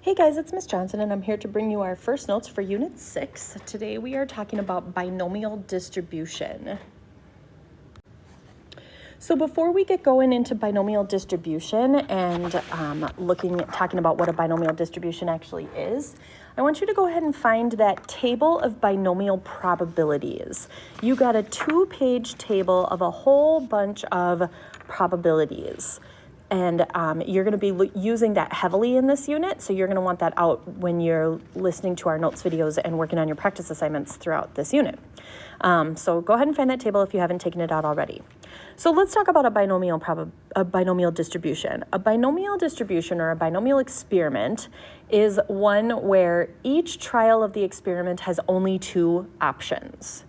Hey guys, it's Miss Johnson and I'm here to bring you our first notes for Unit 6. Today we are talking about binomial distribution. So before we get going into binomial distribution and talking about what a binomial distribution actually is, I want you to go ahead and find that table of binomial probabilities. You got a 2-page table of a whole bunch of probabilities. And you're going to be using that heavily in this unit, so you're going to want that out when you're listening to our notes videos and working on your practice assignments throughout this unit. So go ahead and find that table if you haven't taken it out already. So let's talk about a binomial distribution. A binomial distribution or a binomial experiment is one where each trial of the experiment has only 2 options.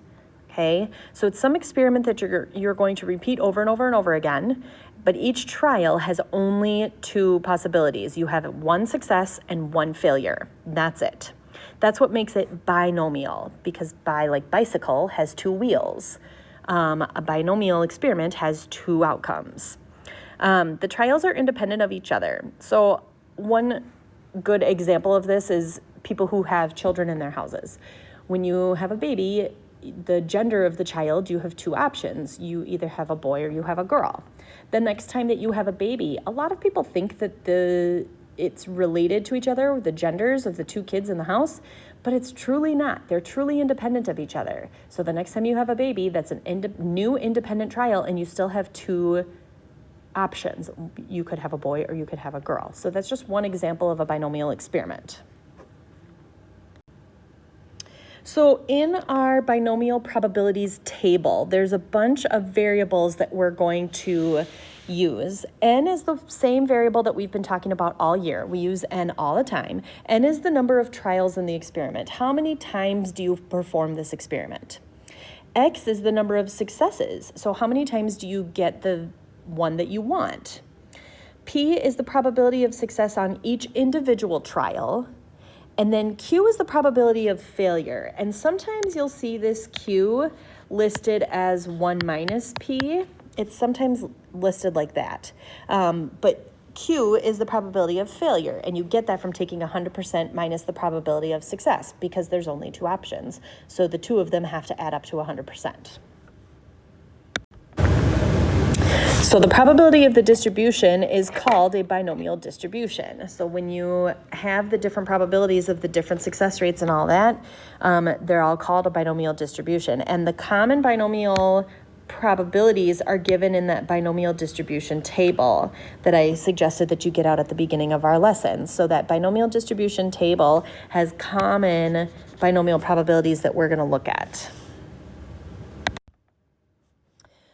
Okay, so it's some experiment that you're going to repeat over and over and over again, but each trial has only 2 possibilities. You have 1 success and 1 failure. That's it. That's what makes it binomial, because like bicycle, has 2 wheels. A binomial experiment has 2 outcomes. The trials are independent of each other. So one good example of this is people who have children in their houses. When you have a baby, the gender of the child, you have 2 options. You either have a boy or you have a girl. The next time that you have a baby, a lot of people think that it's related to each other, the genders of the 2 kids in the house, but it's truly not. They're truly independent of each other. So the next time you have a baby, that's a new independent trial, and you still have 2 options. You could have a boy or you could have a girl. So that's just one example of a binomial experiment. So in our binomial probabilities table, there's a bunch of variables that we're going to use. N is the same variable that we've been talking about all year. We use N all the time. N is the number of trials in the experiment. How many times do you perform this experiment? X is the number of successes. So how many times do you get the one that you want? P is the probability of success on each individual trial. And then Q is the probability of failure. And sometimes you'll see this Q listed as 1 minus P. It's sometimes listed like that. But Q is the probability of failure. And you get that from taking 100% minus the probability of success, because there's only 2 options. So the 2 of them have to add up to 100%. So the probability of the distribution is called a binomial distribution. So when you have the different probabilities of the different success rates and all that, they're all called a binomial distribution. And the common binomial probabilities are given in that binomial distribution table that I suggested that you get out at the beginning of our lesson. So that binomial distribution table has common binomial probabilities that we're going to look at.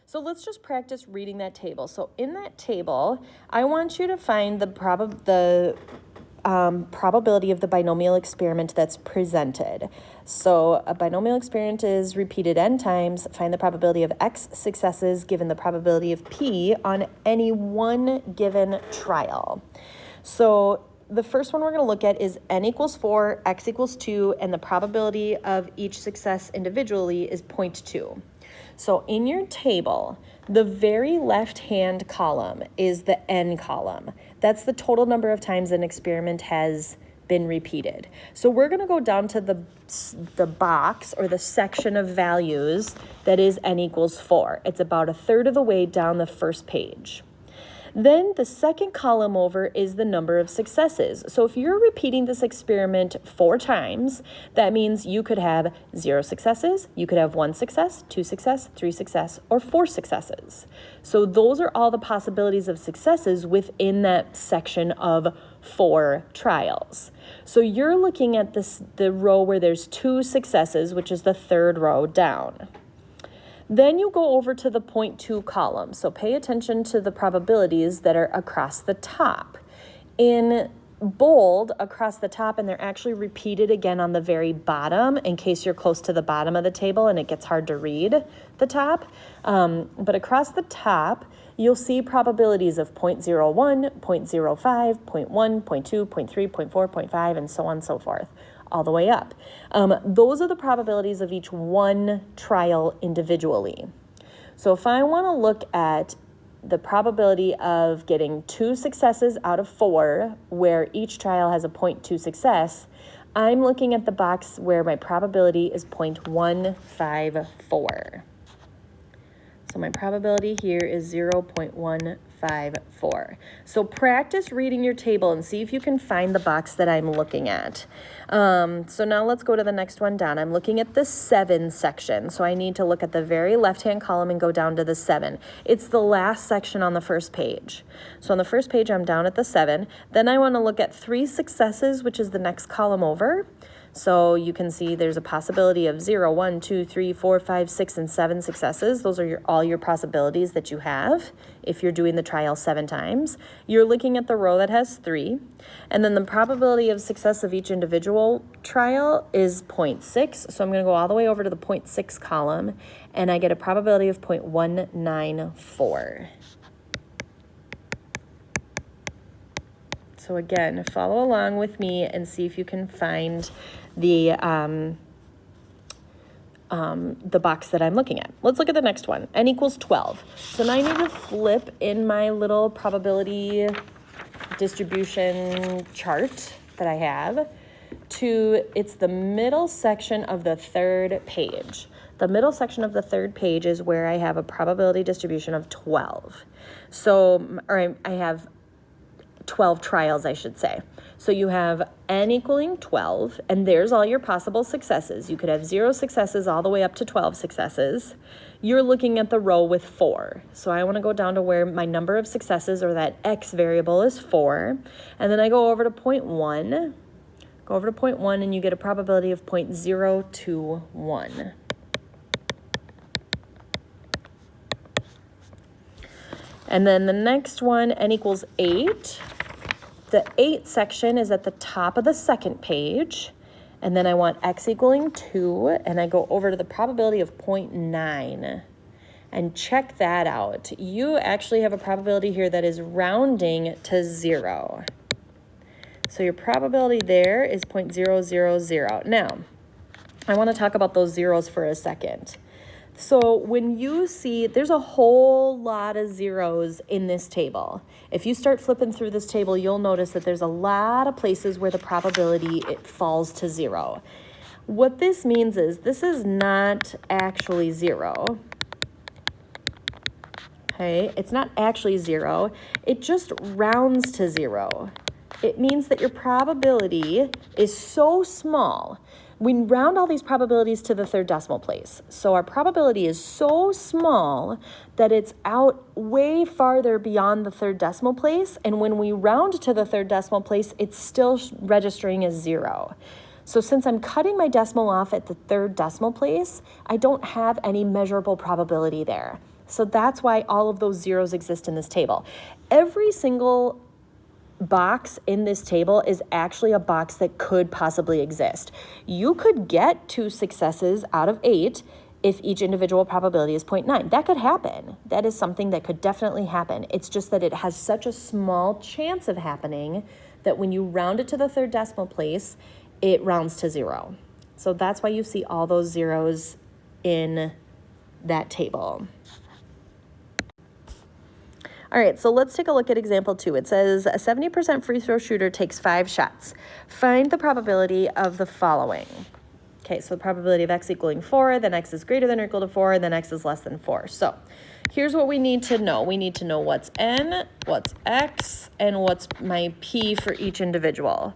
So let's just practice reading that table. So in that table, I want you to find the probability of the binomial experiment that's presented. So a binomial experiment is repeated n times. Find the probability of x successes given the probability of p on any one given trial. So the first one we're going to look at is n equals 4, x equals 2, and the probability of each success individually is 0.2. So in your table, the very left-hand column is the n column. That's the total number of times an experiment has been repeated. So we're going to go down to the box or the section of values that is n equals 4. It's about 1/3 of the way down the first page. Then the second column over is the number of successes. So if you're repeating this experiment 4 times, that means you could have 0 successes, you could have 1 success, 2 success, 3 success, or 4 successes. So those are all the possibilities of successes within that section of 4 trials. So you're looking at the row where there's 2 successes, which is the 3rd row down. Then you go over to the 0.2 column. So pay attention to the probabilities that are across the top. In bold across the top, and they're actually repeated again on the very bottom in case you're close to the bottom of the table and it gets hard to read the top. But across the top, you'll see probabilities of 0.01, 0.05, 0.1, 0.2, 0.3, 0.4, 0.5, and so on and so forth, all the way up. Those are the probabilities of each one trial individually. So if I want to look at the probability of getting 2 successes out of 4, where each trial has a 0.2 success, I'm looking at the box where my probability is 0.154. So my probability here is 0.154. So practice reading your table and see if you can find the box that I'm looking at. So now let's go to the next one down. I'm looking at the 7 section. So I need to look at the very left-hand column and go down to the 7. It's the last section on the first page. So on the first page, I'm down at the 7. Then I want to look at 3 successes, which is the next column over. So you can see there's a possibility of 0, 1, 2, 3, 4, 5, 6, and 7 successes. Those are all your possibilities that you have if you're doing the trial 7 times. You're looking at the row that has 3. And then the probability of success of each individual trial is 0.6. So I'm going to go all the way over to the 0.6 column, and I get a probability of 0.194. So again, follow along with me and see if you can find the box that I'm looking at. Let's look at the next one. N equals 12. So now I need to flip in my little probability distribution chart that I have to, it's the middle section of the 3rd page. The middle section of the 3rd page is where I have a probability distribution of 12. So, or I have 12 trials, I should say. So you have n equaling 12, and there's all your possible successes. You could have 0 successes all the way up to 12 successes. You're looking at the row with 4. So I want to go down to where my number of successes, or that x variable, is 4. And then I go over to 0.1. Go over to 0.1, and you get a probability of 0.021. And then the next one, n equals 8. The 8 section is at the top of the 2nd page. And then I want x equaling 2, and I go over to the probability of 0.9. And check that out. You actually have a probability here that is rounding to 0. So your probability there is 0.000. Now, I want to talk about those zeros for a second. So when you see, there's a whole lot of zeros in this table. If you start flipping through this table, you'll notice that there's a lot of places where the probability it falls to 0. What this means is this is not actually 0. Okay, it's not actually 0. It just rounds to 0. It means that your probability is so small. We round all these probabilities to the 3rd decimal place. So our probability is so small that it's out way farther beyond the 3rd decimal place. And when we round to the 3rd decimal place, it's still registering as 0. So since I'm cutting my decimal off at the 3rd decimal place, I don't have any measurable probability there. So that's why all of those zeros exist in this table. Every single box in this table is actually a box that could possibly exist. You could get 2 successes out of 8 if each individual probability is 0.9. That could happen. That is something that could definitely happen. It's just that it has such a small chance of happening that when you round it to the 3rd decimal place, it rounds to 0. So that's why you see all those zeros in that table. All right, so let's take a look at example 2. It says a 70% free throw shooter takes 5 shots. Find the probability of the following. Okay, so the probability of x equaling 4, then x is greater than or equal to 4, and then x is less than 4. So here's what we need to know. We need to know what's n, what's x, and what's my p for each individual.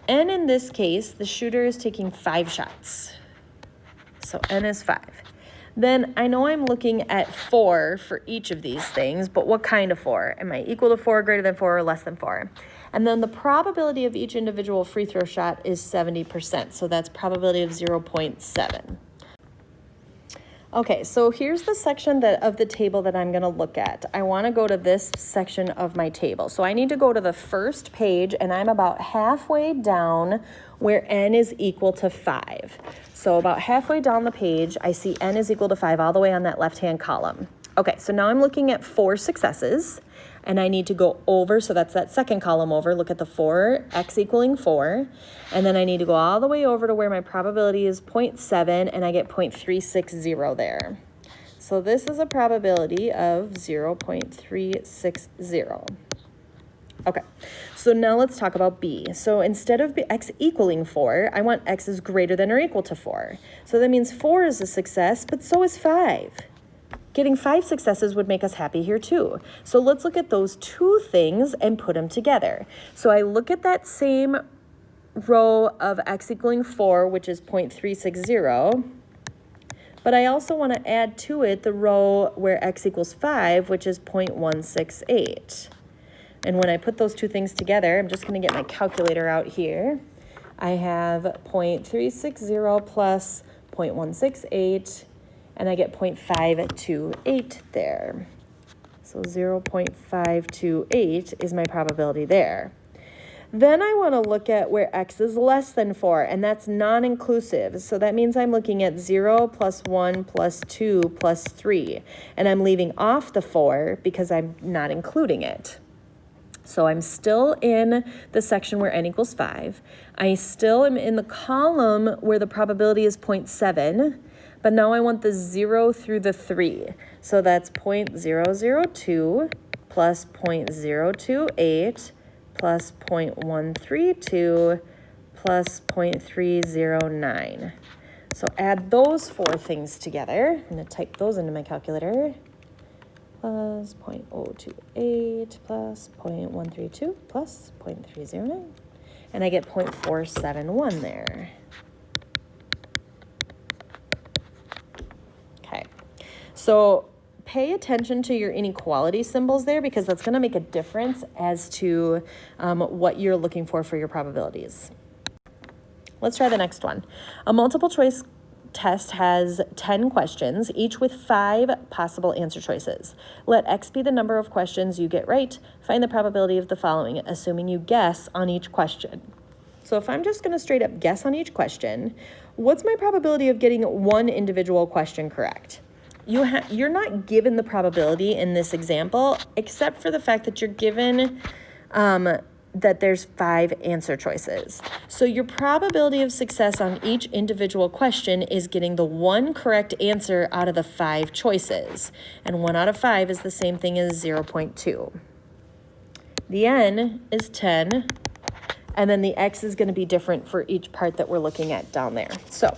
N in this case, the shooter is taking 5 shots. So n is 5. Then I know I'm looking at 4 for each of these things, but what kind of 4? Am I equal to 4, greater than 4, or less than 4? And then the probability of each individual free throw shot is 70%, so that's probability of 0.7. Okay, so here's the section of the table that I'm going to look at. I want to go to this section of my table. So I need to go to the first page, and I'm about halfway down where n is equal to 5. So about halfway down the page, I see n is equal to 5 all the way on that left-hand column. Okay, so now I'm looking at 4 successes, and I need to go over, so that's that second column over, look at the 4, x equaling 4, and then I need to go all the way over to where my probability is 0.7, and I get 0.360 there. So this is a probability of 0.360. Okay, so now let's talk about b. So instead of x equaling 4, I want x is greater than or equal to 4. So that means 4 is a success, but so is 5. Getting 5 successes would make us happy here too. So let's look at those two things and put them together. So I look at that same row of x equaling 4, which is 0.360, but I also want to add to it the row where x equals 5, which is 0.168. And when I put those two things together, I'm just going to get my calculator out here. I have 0.360 plus 0.168, and I get 0.528 there. So 0.528 is my probability there. Then I want to look at where x is less than 4, and that's non-inclusive. So that means I'm looking at 0 plus 1 plus 2 plus 3, and I'm leaving off the 4 because I'm not including it. So I'm still in the section where n equals 5. I still am in the column where the probability is 0.7, but now I want the 0 through the 3. So that's 0.002 plus 0.028 plus 0.132 plus 0.309. So add those four things together. I'm going to type those into my calculator. Plus 0.028 plus 0.132 plus 0.309. And I get 0.471 there. Okay, so pay attention to your inequality symbols there because that's going to make a difference as to what you're looking for your probabilities. Let's try the next one. A multiple choice test has 10 questions, each with 5 possible answer choices. Let x be the number of questions you get right. Find the probability of the following, assuming you guess on each question. So if I'm just going to straight up guess on each question, what's my probability of getting one individual question correct? You're not given the probability in this example, except for the fact that you're given that there's 5 answer choices. So your probability of success on each individual question is getting the one correct answer out of the 5 choices. And 1 out of 5 is the same thing as 0.2. The n is 10, and then the x is going to be different for each part that we're looking at down there. So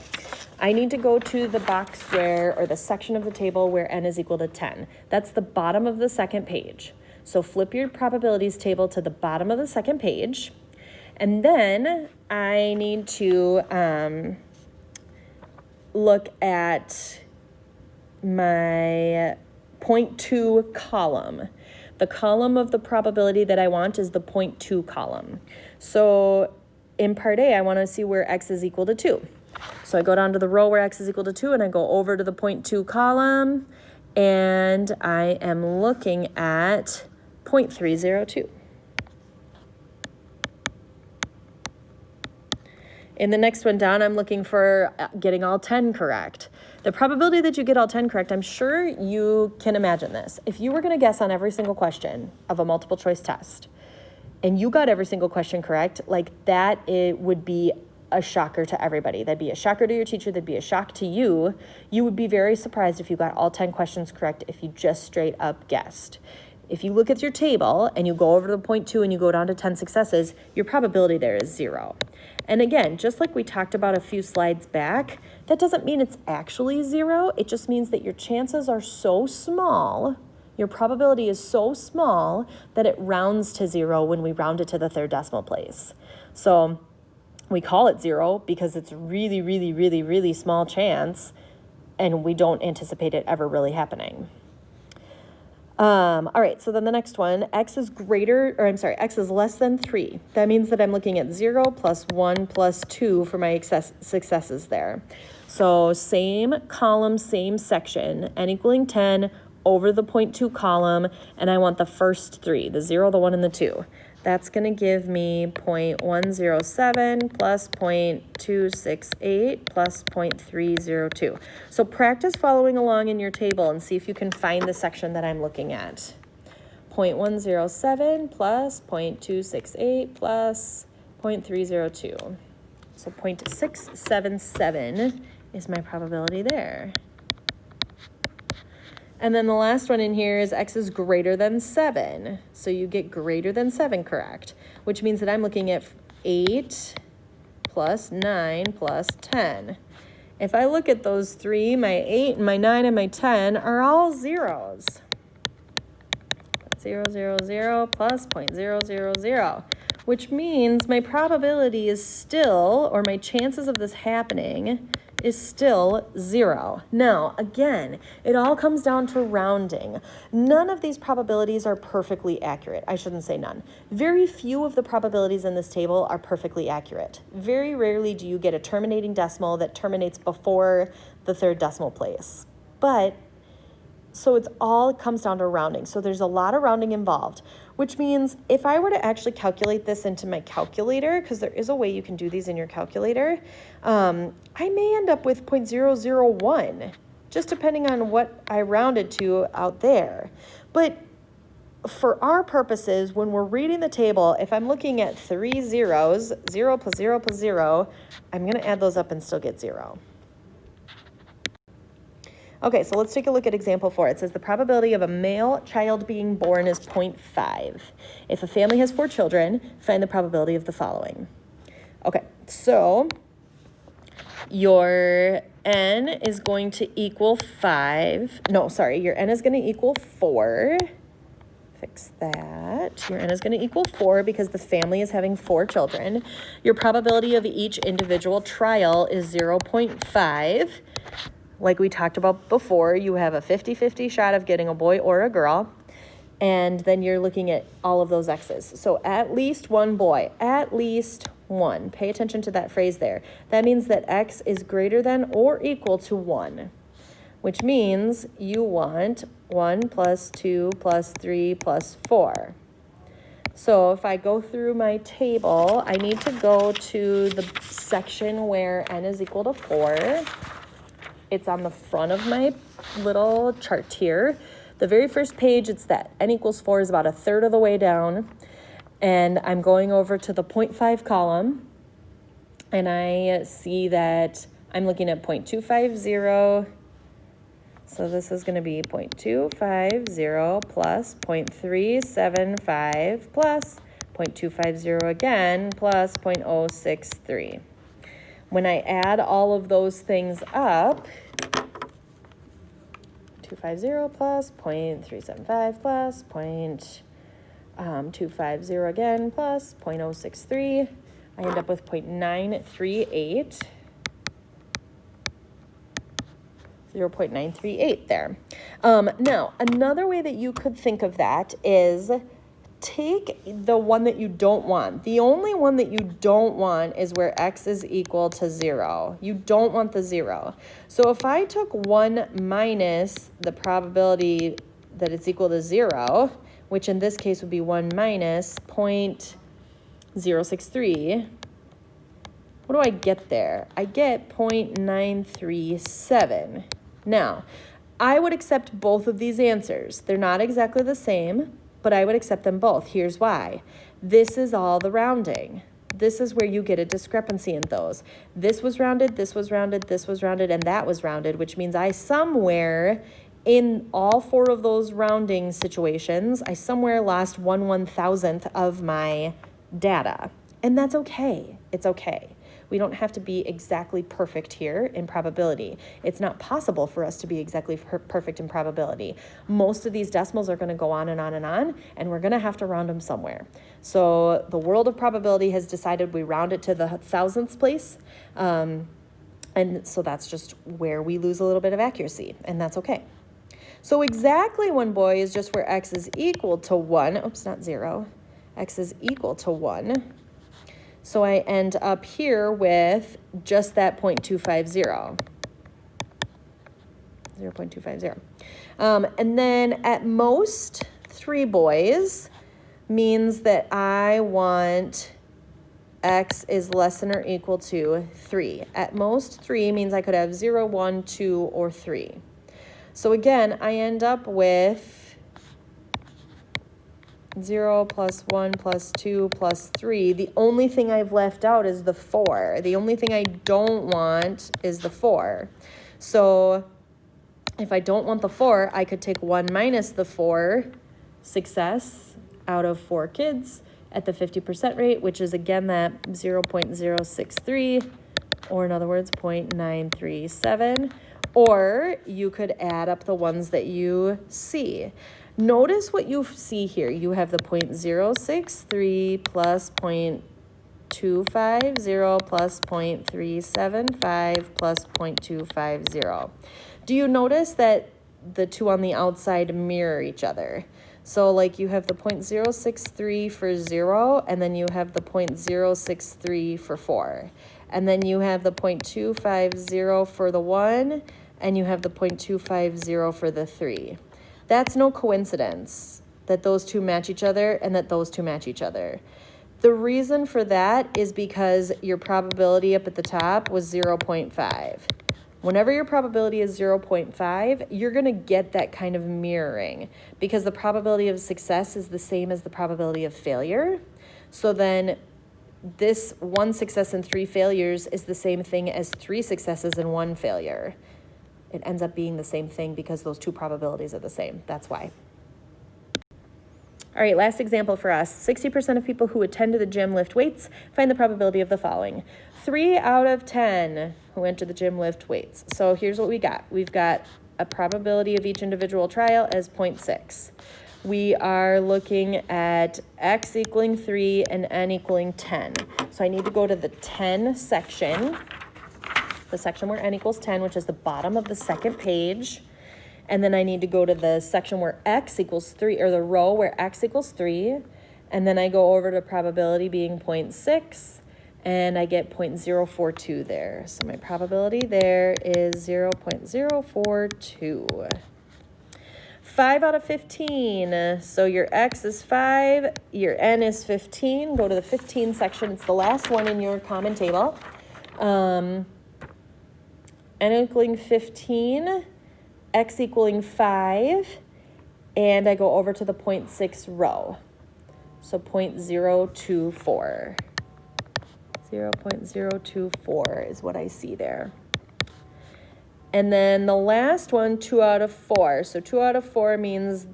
I need to go to the box or the section of the table where n is equal to 10. That's the bottom of the second page. So flip your probabilities table to the bottom of the second page. And then I need to look at my 0.2 column. The column of the probability that I want is the 0.2 column. So in part A, I want to see where x is equal to 2. So I go down to the row where x is equal to 2, and I go over to the 0.2 column, and I am looking at 0.302. In the next one down, I'm looking for getting all 10 correct. The probability that you get all 10 correct, I'm sure you can imagine this. If you were going to guess on every single question of a multiple choice test, and you got every single question correct, like that, it would be a shocker to everybody. That'd be a shocker to your teacher. That'd be a shock to you. You would be very surprised if you got all 10 questions correct if you just straight up guessed. If you look at your table and you go over to the 0.2 and you go down to 10 successes, your probability there is 0. And again, just like we talked about a few slides back, that doesn't mean it's actually 0. It just means that your chances are so small, your probability is so small that it rounds to 0 when we round it to the third decimal place. So we call it 0 because it's really, really, really, really small chance, and we don't anticipate it ever really happening. All right, so then the next one, x is less than 3. That means that I'm looking at 0 plus 1 plus 2 for my successes there. So same column, same section, n equaling 10 over the 0.2 column, and I want the first 3, the 0, the 1, and the 2. That's going to give me 0.107 plus 0.268 plus 0.302. So practice following along in your table and see if you can find the section that I'm looking at. 0.107 plus 0.268 plus 0.302. So 0.677 is my probability there. And then the last one in here is x is greater than 7. So you get greater than 7 correct, which means that I'm looking at 8 plus 9 plus 10. If I look at those three, my 8 and my 9 and my 10 are all zeros. 0, 0, 0 plus 0.000, which means my probability is still, or my chances of this happening is still 0. Now, again, it all comes down to rounding. None of these probabilities are perfectly accurate. I shouldn't say none. Very few of the probabilities in this table are perfectly accurate. Very rarely do you get a terminating decimal that terminates before the third decimal place. But so it's all comes down to rounding. So there's a lot of rounding involved, which means if I were to actually calculate this into my calculator, because there is a way you can do these in your calculator, I may end up with 0.001, just depending on what I rounded to out there. But for our purposes, when we're reading the table, if I'm looking at 3 zeros, 0 plus 0 plus 0, I'm going to add those up and still get 0. Okay, so let's take a look at example 4. It says the probability of a male child being born is 0.5. If a family has 4 children, find the probability of the following. Okay, so your n is going to equal 5. No, sorry, your n is going to equal 4. Fix that. Your n is going to equal 4 because the family is having 4 children. Your probability of each individual trial is 0.5. Like we talked about before, you have a 50-50 shot of getting a boy or a girl, and then you're looking at all of those x's. So at least one boy, at least one. Pay attention to that phrase there. That means that x is greater than or equal to 1, which means you want 1 plus 2 plus 3 plus 4. So if I go through my table, I need to go to the section where n is equal to 4. It's on the front of my little chart here. The very first page, it's that n equals 4 is about a third of the way down. And I'm going over to the 0.5 column. And I see that I'm looking at 0.250. So this is going to be 0.250 plus 0.375 plus 0.250 again plus 0.063. When I add all of those things up, 250 plus 0.375 plus 0.250 again plus 0.063, I end up with 0.938. 0.938 there. Now, another way that you could think of that is take the one that you don't want. The only one that you don't want is where x is equal to 0. You don't want the 0. So if I took 1 minus the probability that it's equal to 0, which in this case would be 1 minus 0.063, what do I get there? I get 0.937. Now, I would accept both of these answers. They're not exactly the same, but I would accept them both. Here's why. This is all the rounding. This is where you get a discrepancy in those. This was rounded, this was rounded, this was rounded, and that was rounded, which means I somewhere in all 4 of those rounding situations, I somewhere lost 1/1000th of my data. And that's okay. It's okay. We don't have to be exactly perfect here in probability. It's not possible for us to be exactly perfect in probability. Most of these decimals are going to go on and on and on, and we're going to have to round them somewhere. So the world of probability has decided we round it to the thousandths place, and so that's just where we lose a little bit of accuracy, and that's okay. So exactly one boy is just where x is equal to 1. Oops, not 0. X is equal to 1. So I end up here with just that 0.250. 0.250. And then at most 3 boys means that I want x is less than or equal to 3. At most 3 means I could have 0, 1, 2, or 3. So again, I end up with 0 plus 1 plus 2 plus 3. The only thing I've left out is the 4. The only thing I don't want is the 4. So If I don't want the 4, I could take 1 minus the 4 success out of 4 kids at the 50% rate, which is again that 0.063, or in other words, 0.937. Or you could add up the ones that you see. Notice what you see here. You have the 0.063 plus 0.250 plus 0.375 plus 0.250. Do you notice that the two on the outside mirror each other? So like you have the 0.063 for 0, and then you have the 0.063 for 4. And then you have the 0.250 for the 1, and you have the 0.250 for the 3. That's no coincidence that those two match each other and that those two match each other. The reason for that is because your probability up at the top was 0.5. Whenever your probability is 0.5, you're going to get that kind of mirroring because the probability of success is the same as the probability of failure. So then this 1 success and 3 failures is the same thing as 3 successes and 1 failure. It ends up being the same thing because those two probabilities are the same. That's why. All right, last example for us. 60% of people who attend the gym lift weights. Find the probability of the following. 3 out of 10 who enter the gym lift weights. So here's what we got. We've got a probability of each individual trial as 0.6. We are looking at x equaling 3 and n equaling 10. So I need to go to the 10 section, the section where n equals 10, which is the bottom of the second page. And then I need to go to the section where x equals 3, or the row where x equals 3. And then I go over to probability being 0.6, and I get 0.042 there. So my probability there is 0.042. 5 out of 15. So your x is 5, your n is 15. Go to the 15 section. It's the last one in your common table. N equaling 15. X equaling 5, and I go over to the 0.6 row. So 0.024. 0.024 is what I see there. And then the last one, 2 out of 4. So 2 out of 4 means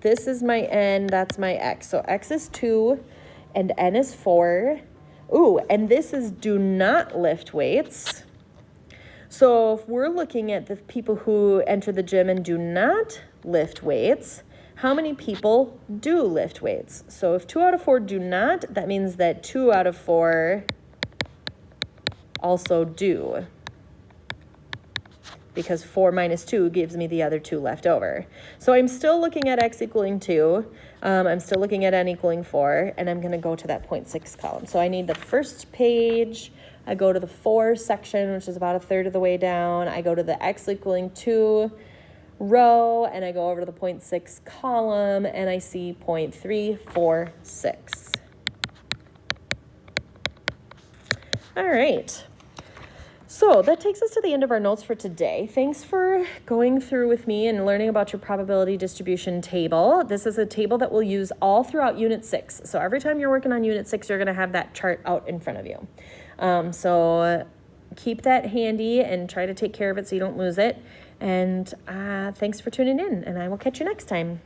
this is my n, that's my x. So x is 2 and n is 4. Ooh, and this is do not lift weights. So if we're looking at the people who enter the gym and do not lift weights, how many people do lift weights? So if 2 out of 4 do not, that means that 2 out of 4 also do, because 4 minus 2 gives me the other 2 left over. So I'm still looking at x equaling 2. I'm still looking at n equaling 4, and I'm going to go to that 0.6 column. So I need the first page. I go to the 4 section, which is about a third of the way down. I go to the x equaling 2 row, and I go over to the 0.6 column, and I see 0.346. All right. So that takes us to the end of our notes for today. Thanks for going through with me and learning about your probability distribution table. This is a table that we'll use all throughout Unit 6. So every time you're working on Unit 6, you're going to have that chart out in front of you. So keep that handy and try to take care of it so you don't lose it. And thanks for tuning in, and I will catch you next time.